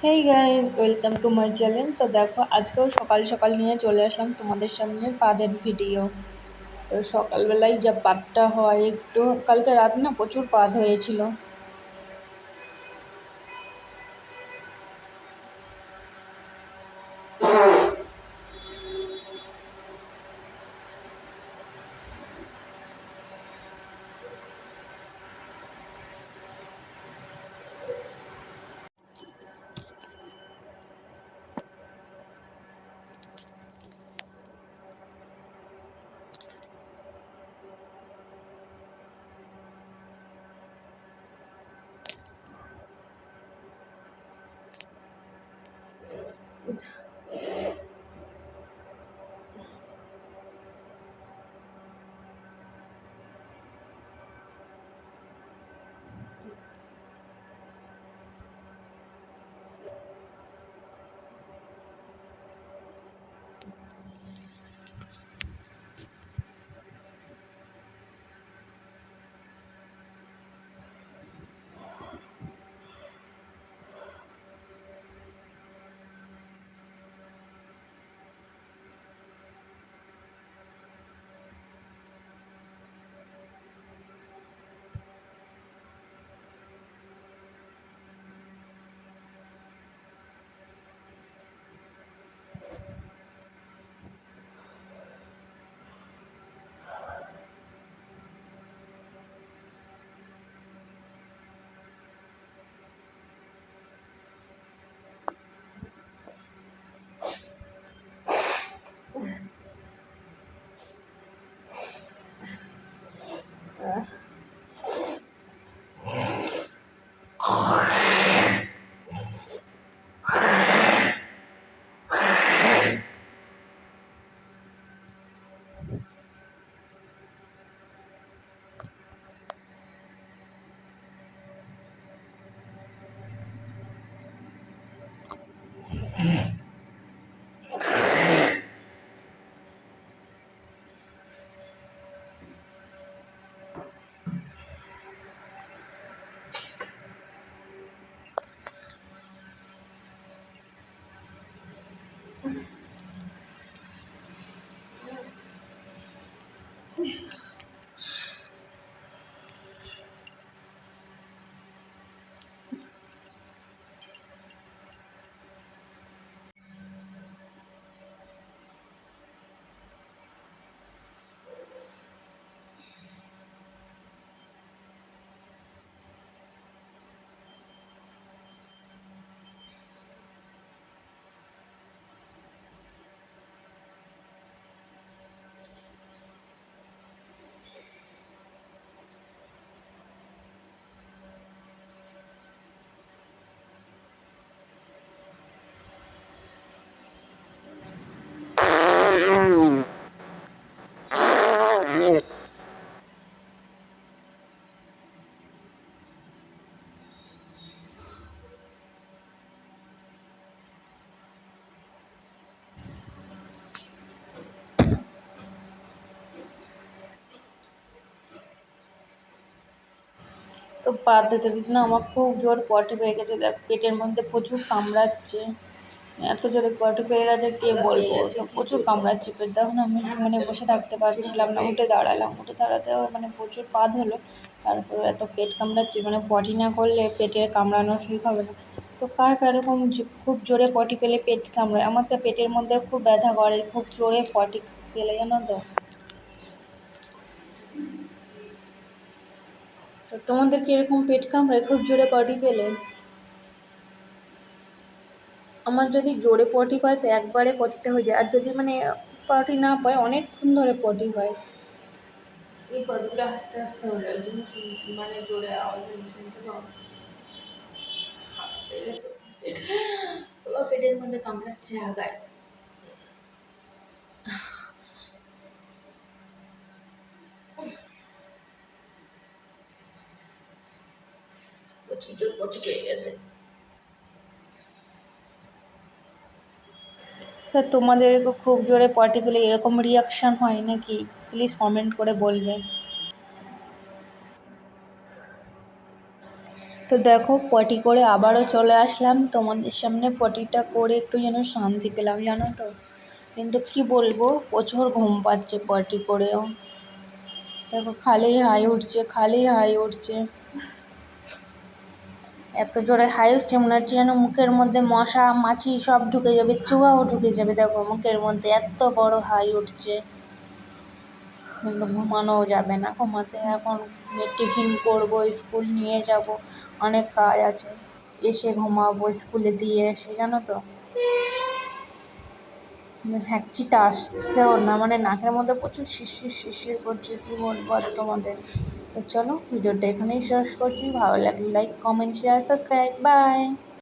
Hey guys, welcome to my channel. তো দেখো, আজকেও সকাল সকাল নিয়ে চলে আসলাম তোমাদের সামনে পাদের ভিডিও। তো সকালবেলায় যা পাদটা হয়, একটু কালকে রাত না প্রচুর পাদ হয়েছিল। তো পাদ দিতে দিতে না আমার খুব জোর পটি পেয়ে গেছে। দেখ, পেটের মধ্যে প্রচুর কামড়াচ্ছে, এত জোরে পটি পেয়ে গেছে কে বলবো। তো প্রচুর কামড়াচ্ছে পেট। দেখুন, আমি মানে বসে থাকতে পারছিলাম না, উঠে দাঁড়ালাম, উঠে দাঁড়াতেও মানে প্রচুর পাদ হলো। তারপরে এত পেট কামড়াচ্ছে, মানে পটি না করলে পেটে কামড়ানো ঠিক হবে না। তো কার এরকম খুব জোরে পটি পেলে পেট কামড়ায়? আমার তো পেটের মধ্যে খুব ব্যথা করে খুব জোরে পটি পেলে, জানো তো। তো তোমাদের কি এরকম পেট কামড়ায় খুব জোরে পটি পেলে? আমার যদি জোরে পটি পায় তো একবারে পটিটা হয়ে যায়, আর যদি মানে পটি না পায় অনেকক্ষণ ধরে পটি হয়। এই পটিগুলো আস্তে আস্তে হলো, এই জন্য মানে জোরে আওয়াজ শুনতে পাও। পেটের মধ্যে কামড়াচ্ছে আগায়। প্রচুর জোর পটি পেয়ে গেছে। তা তোমাদের খুব জোরে পটি পেলে এরকম রিয়াকশান হয় নাকি? প্লিজ কমেন্ট করে বলবে। তো দেখো পটি করে আবারও চলে আসলাম তোমাদের সামনে। পটিটা করে একটু যেন শান্তি পেলাম, জানো তো। কিন্তু কি বলবো, প্রচুর ঘুম পাচ্ছে পটি করেও। দেখো খালি হাই উঠছে, খালি হাই উঠছে, এত জোরে হাই উঠছে মনে হচ্ছে যেন মুখের মধ্যে মশা মাছি সব ঢুকে যাবে, চুয়াও ঢুকে যাবে। দেখো মুখের মধ্যে এত বড় হাই উঠছে, কিন্তু ঘুমানোও যাবে না। ঘুমাতে এখন টিফিন করবো, স্কুল নিয়ে যাব, অনেক কাজ আছে। এসে ঘুমাবো স্কুলে দিয়ে এসে, জানো তো। হ্যাঁচিটা আসছেও না, মানে নাকের মধ্যে প্রচুর শিরশির শিরশির করছে, কী বলবো আর তোমাদের। তো চলো ভিডিওটা এখানেই শেষ করছি। ভালো লাগলে like, comment, share, subscribe. By.